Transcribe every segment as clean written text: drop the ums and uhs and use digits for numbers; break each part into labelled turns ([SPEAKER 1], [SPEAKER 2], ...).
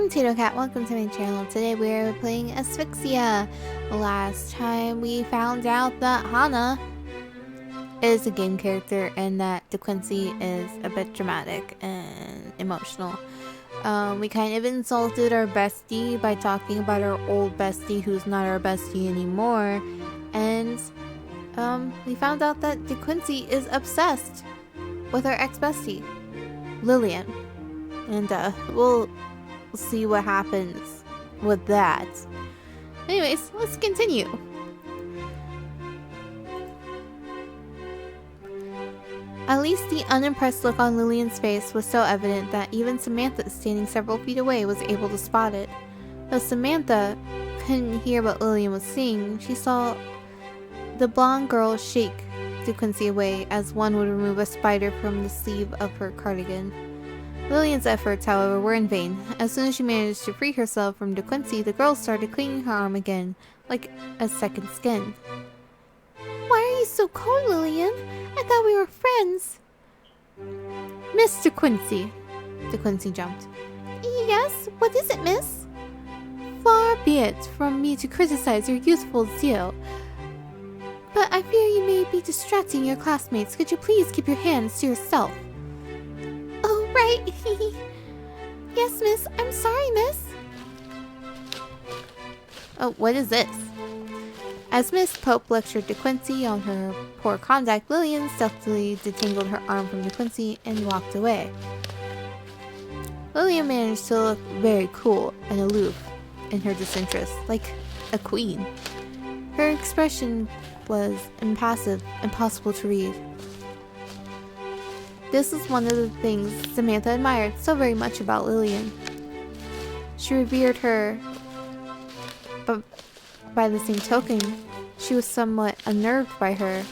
[SPEAKER 1] I'm Tato Cat, welcome to my channel. Today we're playing Asphyxia. Last time we found out that Hana is a game character and that DeQuincy is a bit dramatic and emotional. We kind of insulted our bestie by talking about our old bestie who's not our bestie anymore. And we found out that DeQuincy is obsessed with our ex-bestie, Lillian. And we'll see what happens with that. Anyways, let's continue. At least the unimpressed look on Lillian's face was so evident that even Samantha, standing several feet away, was able to spot it. Though Samantha couldn't hear what Lillian was saying, she saw the blonde girl shake DeQuincy away as one would remove a spider from the sleeve of her cardigan. Lillian's efforts, however, were in vain. As soon as she managed to free herself from DeQuincy, the girl started cleaning her arm again, like a second skin. Why are you so cold, Lillian? I thought we were friends. Miss DeQuincy. DeQuincy jumped. Yes? What is it, miss? Far be it from me to criticize your youthful zeal, but I fear you may be distracting your classmates. Could you please keep your hands to yourself? Oh, right. Yes, miss. I'm sorry, miss. Oh, what is this? As Miss Pope lectured DeQuincy on her poor conduct, Lillian stealthily detangled her arm from DeQuincy and walked away. Lillian managed to look very cool and aloof in her disinterest, like a queen. Her expression was impassive, impossible to read. This was one of the things Samantha admired so very much about Lillian. She revered her, but by the same token, she was somewhat unnerved by her.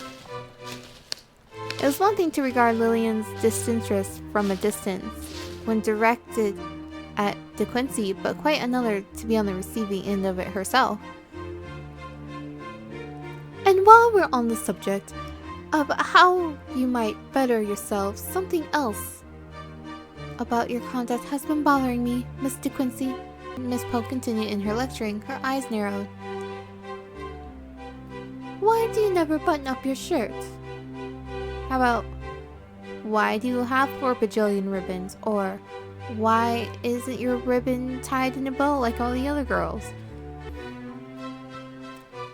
[SPEAKER 1] It was one thing to regard Lillian's disinterest from a distance when directed at DeQuincy, but quite another to be on the receiving end of it herself. And while we're on the subject of how you might better yourself, something else about your conduct has been bothering me, Miss DeQuincy. Miss Pope continued in her lecturing, her eyes narrowed. Why do you never button up your shirt? How about, why do you have 4 bajillion ribbons? Or, why isn't your ribbon tied in a bow like all the other girls?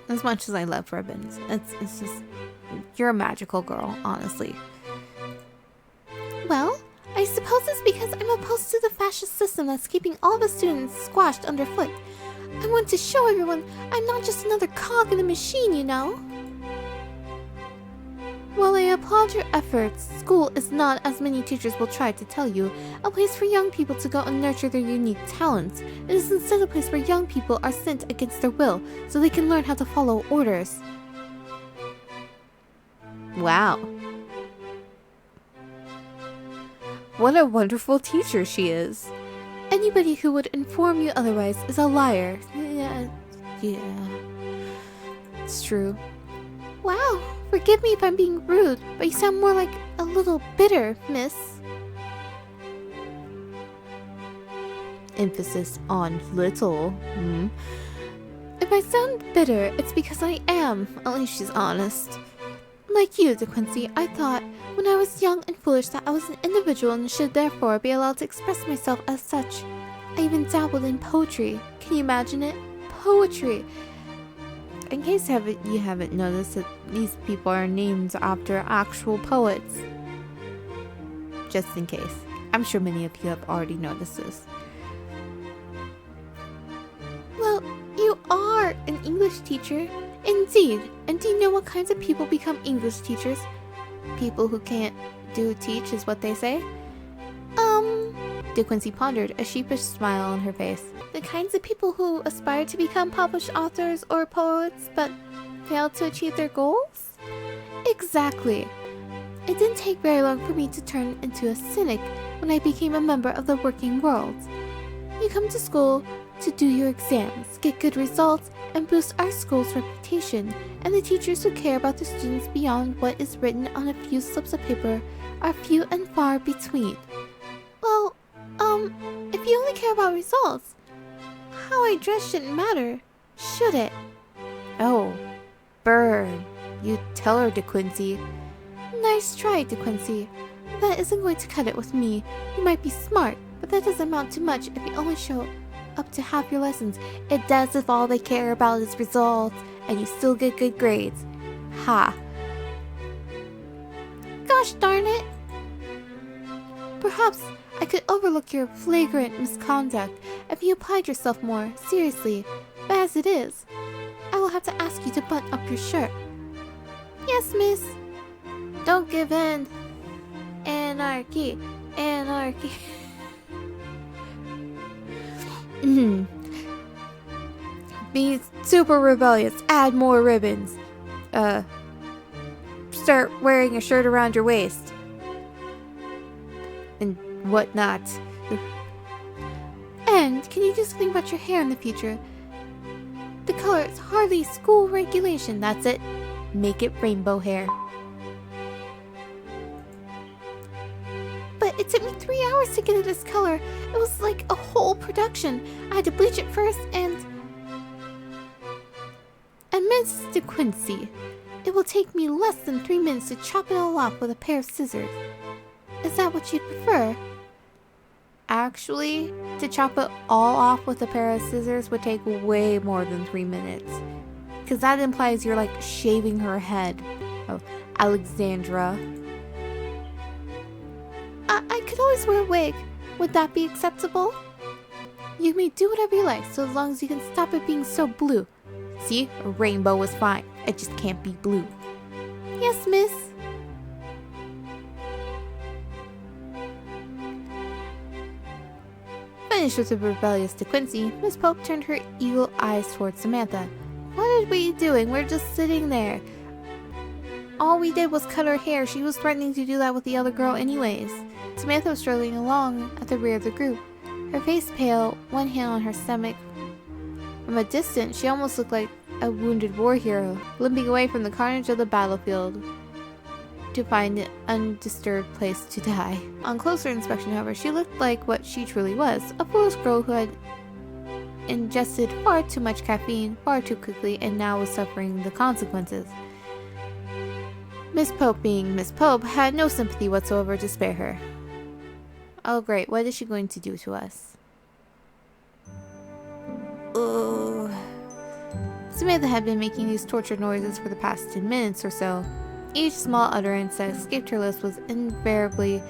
[SPEAKER 1] As much as I love ribbons, it's just, you're a magical girl, honestly. Well, I suppose it's because I'm opposed to the fascist system that's keeping all the students squashed underfoot. I want to show everyone I'm not just another cog in the machine, you know. While I applaud your efforts, school is not, as many teachers will try to tell you, a place for young people to go and nurture their unique talents. It is instead a place where young people are sent against their will, so they can learn how to follow orders. Wow. What a wonderful teacher she is. Anybody who would inform you otherwise is a liar. Yeah. It's true. Wow, forgive me if I'm being rude, but you sound more like a little bitter, miss. Emphasis on little. If I sound bitter, it's because I am. At least she's honest. Like you, DeQuincy, I thought when I was young and foolish that I was an individual and should therefore be allowed to express myself as such. I even dabbled in poetry. Can you imagine it? Poetry! In case you haven't noticed that these people are named after actual poets. Just in case. I'm sure many of you have already noticed this. Well, you are an English teacher. Indeed. And do you know what kinds of people become English teachers? People who can't teach is what they say? DeQuincy pondered, a sheepish smile on her face. The kinds of people who aspire to become published authors or poets, but fail to achieve their goals? Exactly. It didn't take very long for me to turn into a cynic when I became a member of the working world. You come to school to do your exams, get good results, and boost our school's reputation, and the teachers who care about the students beyond what is written on a few slips of paper are few and far between. Well, if you only care about results, how I dress shouldn't matter, should it?
[SPEAKER 2] Oh, burn. You tell her, DeQuincy.
[SPEAKER 1] Nice try, DeQuincy. That isn't going to cut it with me. You might be smart, but that doesn't amount to much if you only show up to half your lessons. It does if all they care about is results, and you still get good grades. Ha. Gosh darn it! Perhaps I could overlook your flagrant misconduct if you applied yourself more seriously, but as it is, I will have to ask you to button up your shirt. Yes, miss. Don't give in. Anarchy. Anarchy.
[SPEAKER 2] Be super rebellious. Add more ribbons. Start wearing a shirt around your waist. And whatnot.
[SPEAKER 1] And can you do something about your hair in the future? The color is hardly school regulation.
[SPEAKER 2] That's it. Make it rainbow hair.
[SPEAKER 1] But it took me 3 hours to get it this color. It was like a whole production. I had to bleach it first and Miss DeQuincy, it will take me less than 3 minutes to chop it all off with a pair of scissors. Is that what you'd prefer?
[SPEAKER 2] Actually, to chop it all off with a pair of scissors would take way more than 3 minutes. Because that implies you're like shaving her head. Oh, Alexandra.
[SPEAKER 1] I could always wear a wig. Would that be acceptable?
[SPEAKER 2] You may do whatever you like, so as long as you can stop it being so blue. See, a rainbow was fine. It just can't be blue.
[SPEAKER 1] Yes, miss.
[SPEAKER 2] Finished with the rebellious DeQuincy, Miss Pope turned her eagle eyes towards Samantha. What are we doing? We're just sitting there. All we did was cut her hair. She was threatening to do that with the other girl anyways. Samantha was struggling along at the rear of the group, her face pale, one hand on her stomach. From a distance, she almost looked like a wounded war hero, limping away from the carnage of the battlefield to find an undisturbed place to die. On closer inspection, however, she looked like what she truly was, a foolish girl who had ingested far too much caffeine far too quickly and now was suffering the consequences. Miss Pope, being Miss Pope, had no sympathy whatsoever to spare her. Oh great, what is she going to do to us? Ugh. Samantha had been making these tortured noises for the past 10 minutes or so. Each small utterance that escaped her lips was invariably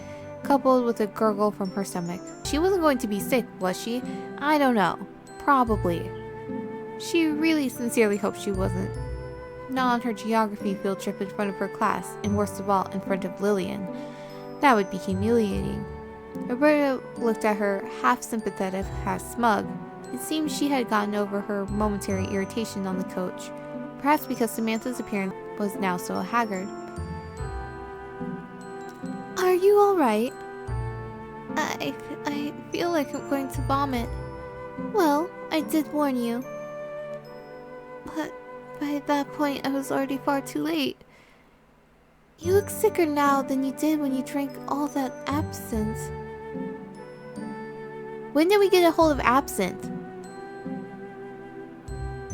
[SPEAKER 2] coupled with a gurgle from her stomach. She wasn't going to be sick, was she? I don't know. Probably. She really sincerely hoped she wasn't. Not on her geography field trip in front of her class, and worst of all, in front of Lillian. That would be humiliating. Roberta looked at her, half sympathetic, half smug. It seemed she had gotten over her momentary irritation on the coach, perhaps because Samantha's appearance was now so haggard.
[SPEAKER 1] Are you alright? I feel like I'm going to vomit. Well, I did warn you. But by that point, I was already far too late. You look sicker now than you did when you drank all that absinthe.
[SPEAKER 2] When did we get a hold of absinthe?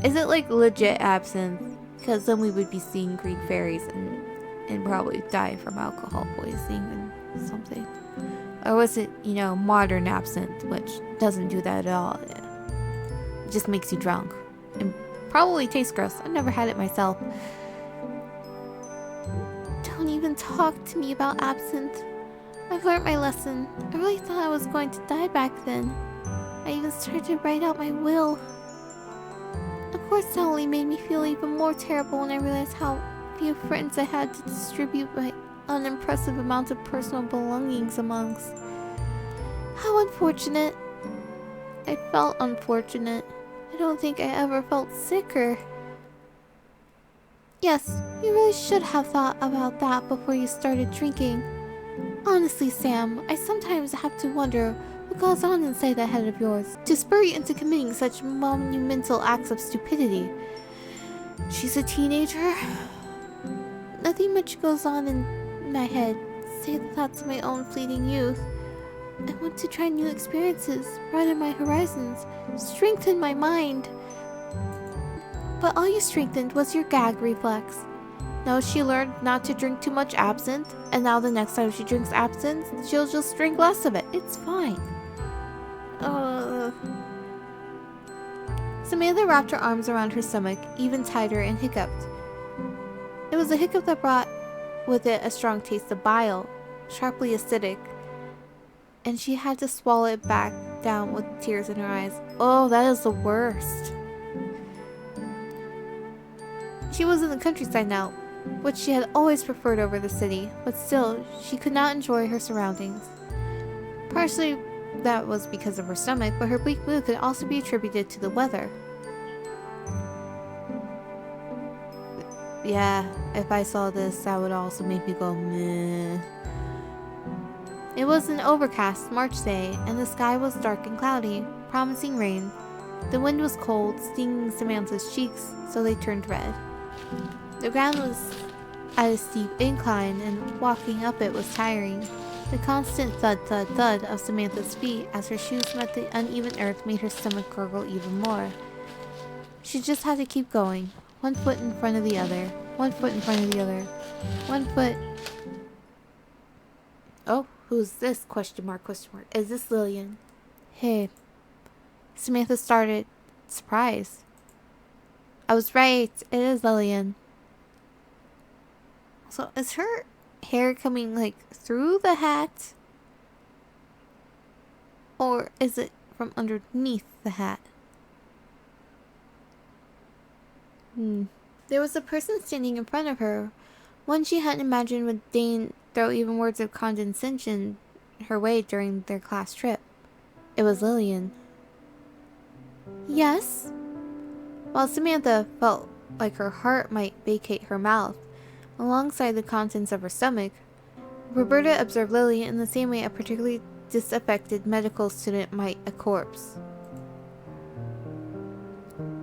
[SPEAKER 2] Is it like legit absinthe? Because then we would be seeing green fairies and probably die from alcohol poisoning and something. Or was it, modern absinthe, which doesn't do that at all. It just makes you drunk. And probably tastes gross. I've never had it myself.
[SPEAKER 1] Don't even talk to me about absinthe. I've learned my lesson. I really thought I was going to die back then. I even started to write out my will. Of course, that only made me feel even more terrible when I realized how few friends I had to distribute my unimpressive amount of personal belongings amongst. How unfortunate. I felt unfortunate. I don't think I ever felt sicker. Yes, you really should have thought about that before you started drinking. Honestly, Sam, I sometimes have to wonder what goes on inside that head of yours to spur you into committing such monumental acts of stupidity.
[SPEAKER 2] She's a teenager?
[SPEAKER 1] Nothing much goes on in my head, save the thoughts of my own fleeting youth.
[SPEAKER 2] I want to try new experiences, broaden my horizons, strengthen my mind. But all you strengthened was your gag reflex. No, she learned not to drink too much absinthe, and now the next time she drinks absinthe, she'll just drink less of it. It's fine. Samantha wrapped her arms around her stomach even tighter and hiccuped. It was a hiccup that brought with it a strong taste of bile, sharply acidic, and she had to swallow it back down with tears in her eyes. Oh, that is the worst. She was in the countryside now, which she had always preferred over the city, but still, she could not enjoy her surroundings. Partially that was because of her stomach, but her bleak mood could also be attributed to the weather. Yeah, if I saw this, that would also make me go meh. It was an overcast March day, and the sky was dark and cloudy, promising rain. The wind was cold, stinging Samantha's cheeks, so they turned red. The ground was at a steep incline, and walking up it was tiring. The constant thud-thud-thud of Samantha's feet as her shoes met the uneven earth made her stomach gurgle even more. She just had to keep going, 1 foot in front of the other, 1 foot in front of the other, 1 foot... Oh, who's this? Question mark, question mark. Is this Lillian? Hey. Samantha started, surprised. I was right, it is Lillian. So, is her hair coming, like, through the hat? Or is it from underneath the hat? There was a person standing in front of her, one she hadn't imagined would deign throw even words of condescension her way during their class trip. It was Lillian. Yes? While Samantha felt like her heart might vacate her mouth, alongside the contents of her stomach, Roberta observed Lily in the same way a particularly disaffected medical student might a corpse.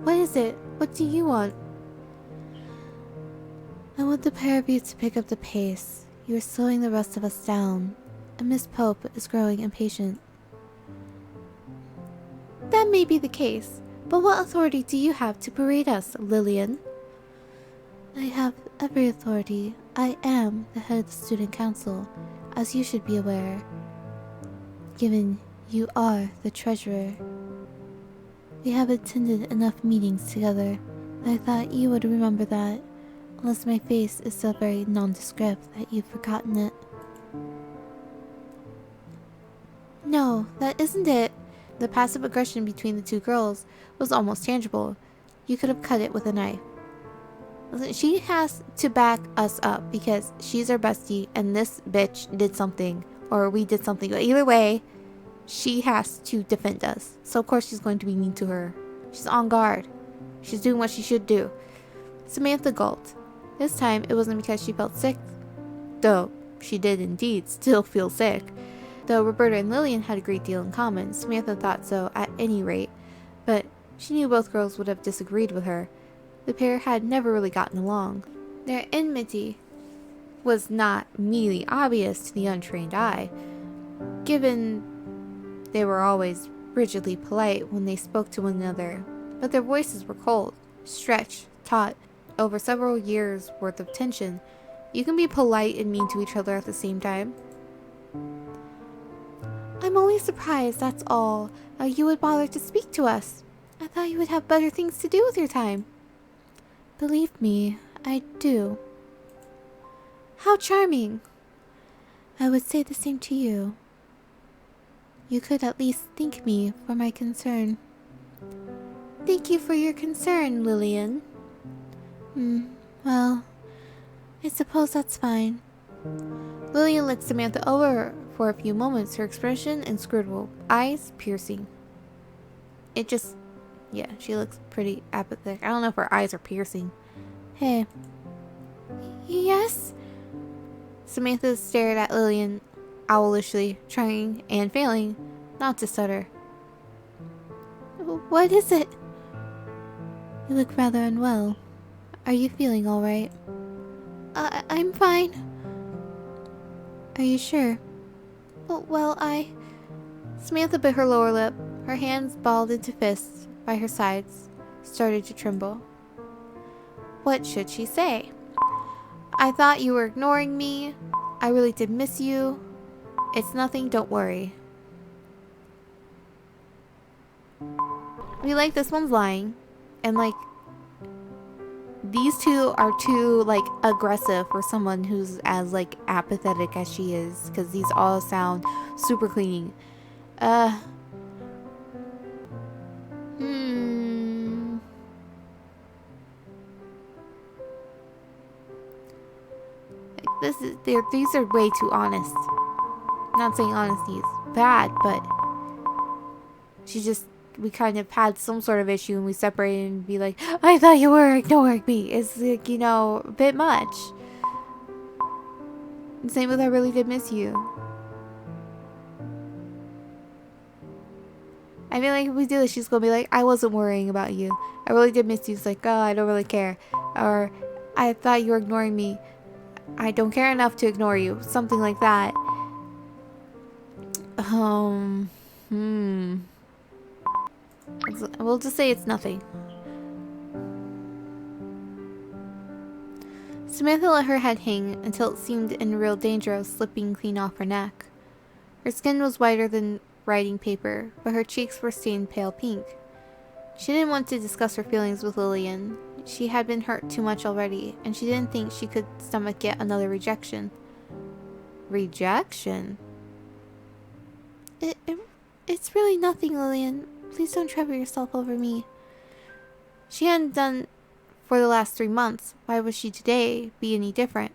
[SPEAKER 2] What is it? What do you want? I want the pair of you to pick up the pace. You are slowing the rest of us down, and Miss Pope is growing impatient. That may be the case, but what authority do you have to berate us, Lillian? I have every authority. I am the head of the student council, as you should be aware, given you are the treasurer. We have attended enough meetings together that I thought you would remember that, unless my face is so very nondescript that you've forgotten it. No, that isn't it. The passive aggression between the two girls was almost tangible. You could have cut it with a knife. Listen, she has to back us up because she's our bestie and this bitch did something, or we did something. But either way, she has to defend us. So of course she's going to be mean to her. She's on guard. She's doing what she should do. Samantha gulped. This time it wasn't because she felt sick, though she did indeed still feel sick. Though Roberta and Lillian had a great deal in common, Samantha thought so at any rate, but she knew both girls would have disagreed with her. The pair had never really gotten along. Their enmity was not immediately obvious to the untrained eye, given they were always rigidly polite when they spoke to one another, but their voices were cold, stretched, taut. Over several years' worth of tension, you can be polite and mean to each other at the same time. I'm only surprised, that's all, that you would bother to speak to us. I thought you would have better things to do with your time. Believe me, I do. How charming. I would say the same to you. You could at least thank me for my concern. Thank you for your concern, Lillian. Well, I suppose that's fine. Lillian looked Samantha over for a few moments, her expression inscrutable, eyes piercing. Yeah, she looks pretty apathetic. I don't know if her eyes are piercing. Hey. Yes? Samantha stared at Lillian owlishly, trying and failing not to stutter. What is it? You look rather unwell. Are you feeling all right? I'm fine. Are you sure? Well,
[SPEAKER 1] Samantha bit her lower lip. Her hands balled into fists by her sides started to tremble. What should she say? I thought you were ignoring me. I really did miss you. It's nothing, don't worry. This one's lying. And these two are too aggressive for someone who's as apathetic as she is, because these all sound super cleaning. These are way too honest. Not saying honesty is bad, but we kind of had some sort of issue and we separated and be like, I thought you were ignoring me. It's a bit much. And same with I really did miss you. I feel like if we do this, she's gonna be like, I wasn't worrying about you. I really did miss you. It's like, oh, I don't really care. Or, I thought you were ignoring me. I don't care enough to ignore you. Something like that. We'll just say it's nothing. Samantha let her head hang until it seemed in real danger of slipping clean off her neck. Her skin was whiter than writing paper, but her cheeks were stained pale pink. She didn't want to discuss her feelings with Lillian. She had been hurt too much already, and she didn't think she could stomach yet another rejection. Rejection? It's really nothing, Lillian. Please don't trouble yourself over me. She hadn't done for the last 3 months. Why would she today be any different?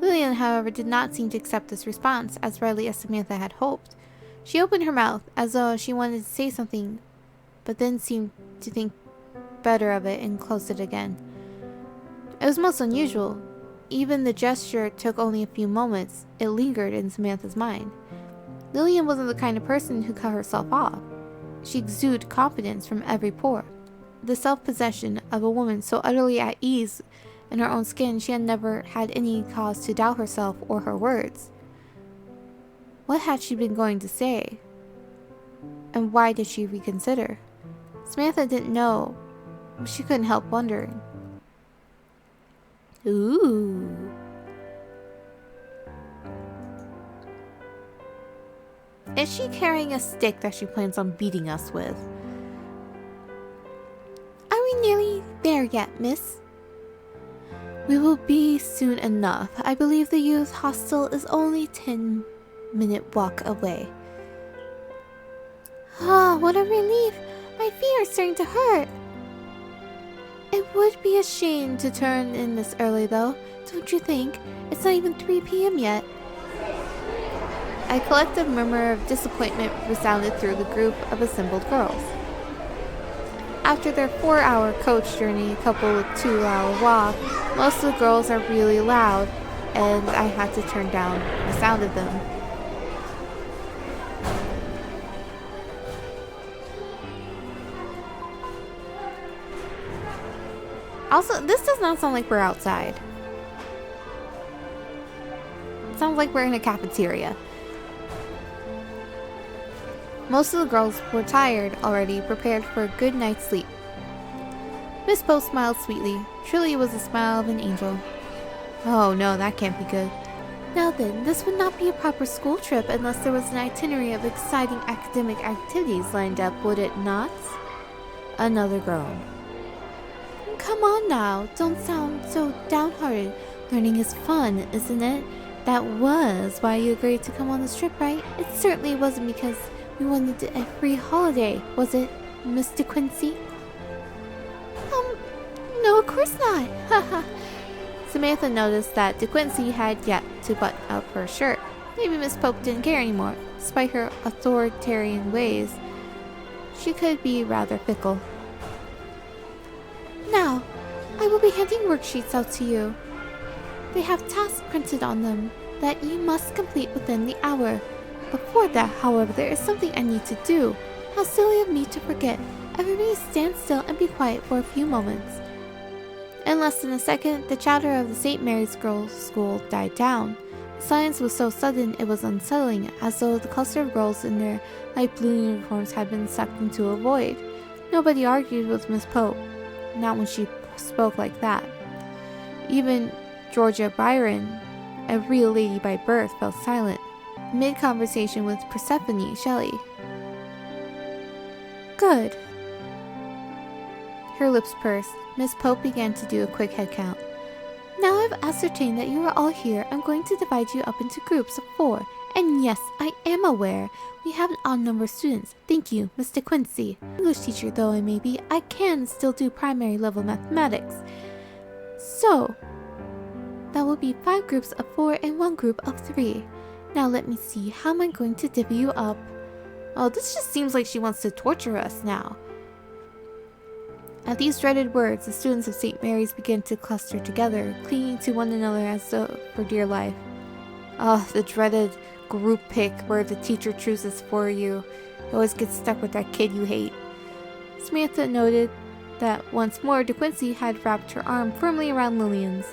[SPEAKER 1] Lillian, however, did not seem to accept this response as readily as Samantha had hoped. She opened her mouth as though she wanted to say something, but then seemed to think better of it and closed it again. It was most unusual. Even the gesture took only a few moments. It lingered in Samantha's mind. Lillian wasn't the kind of person who cut herself off. She exuded confidence from every pore. The self-possession of a woman so utterly at ease in her own skin, she had never had any cause to doubt herself or her words. What had she been going to say? And why did she reconsider? Samantha didn't know, but she couldn't help wondering. Ooh. Is she carrying a stick that she plans on beating us with? Are we nearly there yet, miss? We will be soon enough. I believe the youth hostel is only 10-minute walk away. Ah, what a relief. My feet are starting to hurt. It would be a shame to turn in this early, though, don't you think? It's not even 3 p.m. yet. A collective murmur of disappointment resounded through the group of assembled girls. After their 4-hour coach journey coupled with 2-hour walk, most of the girls are really loud, and I had to turn down the sound of them. Also, this does not sound like we're outside. It sounds like we're in a cafeteria. Most of the girls were tired already, prepared for a good night's sleep. Miss Poe smiled sweetly. Truly it was the smile of an angel. Oh no, that can't be good. Now then, this would not be a proper school trip unless there was an itinerary of exciting academic activities lined up, would it not? Another groan. Come on now, don't sound so downhearted. Learning is fun, isn't it? That was why you agreed to come on this trip, right? It certainly wasn't because we wanted a free holiday, was it, Mr. Quincy? No, of course not. Haha. Samantha noticed that De Quincy had yet to button up her shirt. Maybe Miss Pope didn't care anymore. Despite her authoritarian ways, she could be rather fickle. Now, I will be handing worksheets out to you. They have tasks printed on them that you must complete within the hour. Before that, however, there is something I need to do. How silly of me to forget. Everybody stand still and be quiet for a few moments. In less than a second, the chatter of the St. Mary's Girls' School died down.
[SPEAKER 2] Silence was so sudden it was unsettling, as though the cluster of girls in their light blue uniforms had been sucked into a void. Nobody argued with Miss Pope, not when she spoke like that. Even Georgia Byron, a real lady by birth, fell silent, mid-conversation with Persephone Shelley. Good. Her lips pursed. Miss Pope began to do a quick head count. Now I've ascertained that you are all here, I'm going to divide you up into groups of 4. And yes, I am aware we have an odd number of students. Thank you, Mr. Quincy. English teacher though I may be, I can still do primary level mathematics. So, that will be 5 groups of 4 and 1 group of 3. Now let me see, how am I going to divvy you up? Oh, this just seems like she wants to torture us now. At these dreaded words, the students of St. Mary's began to cluster together, clinging to one another as though for dear life. Oh, the dreaded group pick where the teacher chooses for you. You always get stuck with that kid you hate. Samantha noted that once more De Quincy had wrapped her arm firmly around Lillian's.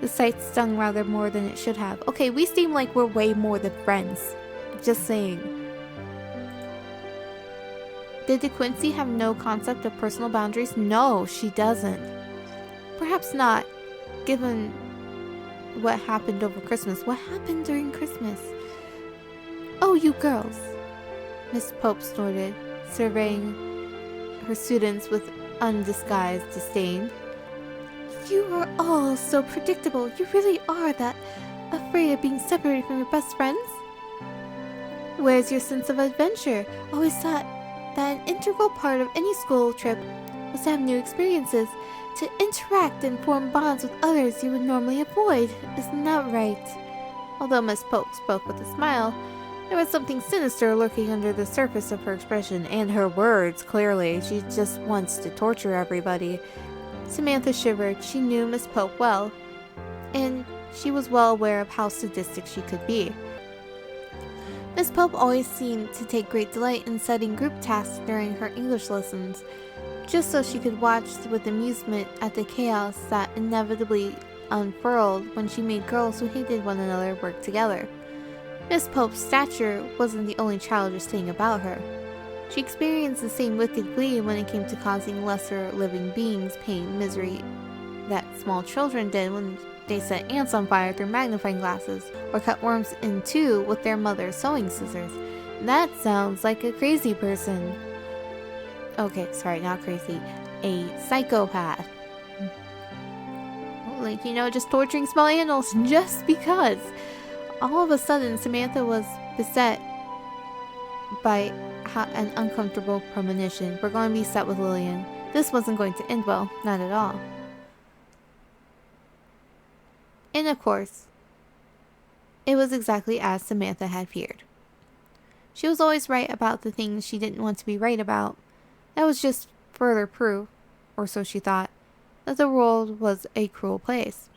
[SPEAKER 2] The sight stung rather more than it should have. Okay, we seem like we're way more than friends. Just saying. Did De Quincy have no concept of personal boundaries? No, she doesn't. Perhaps not, given what happened over Christmas. What happened during Christmas? Oh, you girls, Miss Pope snorted, surveying her students with undisguised disdain. You are all so predictable. You really are that afraid of being separated from your best friends? Where's your sense of adventure? Always thought that an integral part of any school trip was to have new experiences, to interact and form bonds with others you would normally avoid. Isn't that right? Although Miss Pope spoke with a smile, there was something sinister lurking under the surface of her expression and her words, clearly. She just wants to torture everybody. Samantha shivered. She knew Miss Pope well, and she was well aware of how sadistic she could be. Miss Pope always seemed to take great delight in setting group tasks during her English lessons, just so she could watch with amusement at the chaos that inevitably unfurled when she made girls who hated one another work together. Miss Pope's stature wasn't the only childish thing about her. She experienced the same wicked glee when it came to causing lesser living beings pain and misery that small children did when they set ants on fire through magnifying glasses, or cut worms in two with their mother's sewing scissors. That sounds like a crazy person. Okay, sorry, not crazy. A psychopath. Like, you know, just torturing small animals just because. All of a sudden, Samantha was beset by an uncomfortable premonition. We're going to be set with Lillian. This wasn't going to end well, not at all. And of course, it was exactly as Samantha had feared. She was always right about the things she didn't want to be right about. That was just further proof, or so she thought, that the world was a cruel place.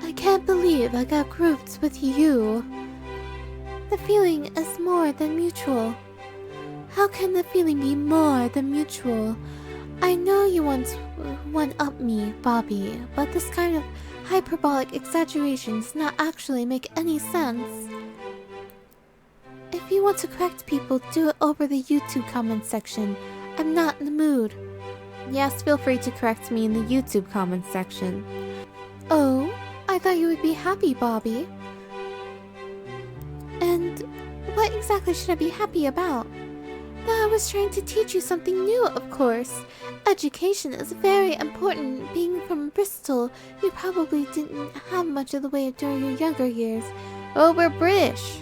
[SPEAKER 2] I can't believe I got grouped with you. The feeling is more than mutual. How can the feeling be more than mutual? I know you once one-up me, Bobby, but this kind of hyperbolic exaggeration does not actually make any sense. If you want to correct people, do it over the YouTube comment section. I'm not in the mood. Yes, feel free to correct me in the YouTube comment section. Oh, I thought you would be happy, Bobby. And what exactly should I be happy about? I was trying to teach you something new, of course. Education is very important. Being from Bristol, you probably didn't have much of the way of during your younger years. Oh, we're British.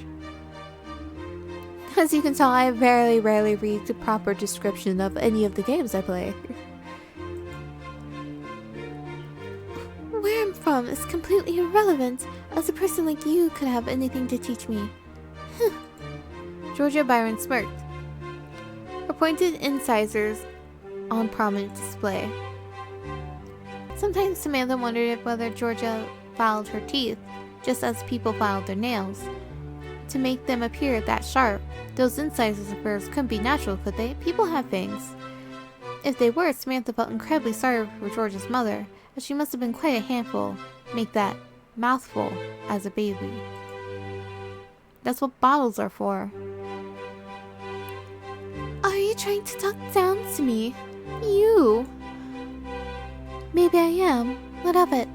[SPEAKER 2] As you can tell, I very rarely read the proper description of any of the games I play. Where I'm from is completely irrelevant, as a person like you could have anything to teach me. Georgia Byron smirked. Her pointed incisors on prominent display. Sometimes Samantha wondered whether Georgia filed her teeth, just as people filed their nails, to make them appear that sharp. Those incisors of hers couldn't be natural, could they? People have fangs. If they were, Samantha felt incredibly sorry for Georgia's mother, as she must have been quite a handful. Make that
[SPEAKER 1] mouthful as a baby. That's what bottles are for.
[SPEAKER 2] Are you trying to talk down to me? You? Maybe I am. What of it?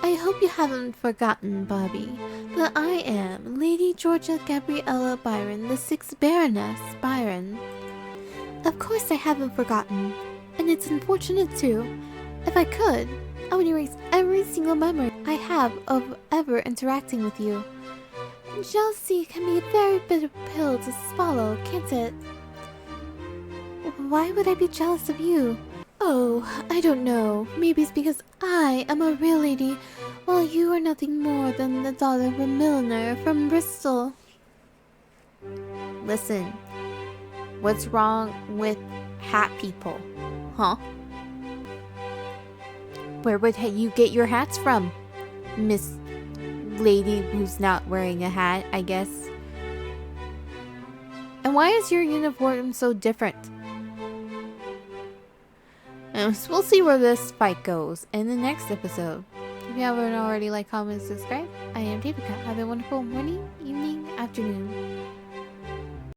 [SPEAKER 2] I hope you haven't forgotten, Bobby, that I am Lady Georgia Gabriella Byron, the 6th Baroness Byron. Of course I haven't forgotten, and it's unfortunate too. If I could, I would erase every single memory I have of ever interacting with you. Jealousy can be a very bitter pill to swallow, can't it? Why would I be jealous of you? Oh, I don't know. Maybe it's because I am a real lady, while you are nothing more than the daughter of a milliner from Bristol.
[SPEAKER 1] Listen, what's wrong with hat people? Huh? Where would you get your hats from, Miss Lady who's not wearing a hat, I guess? And why is your uniform so different? And we'll see where this fight goes in the next episode. If you haven't already, like, comment, subscribe. I am David. Have a wonderful morning, evening, afternoon.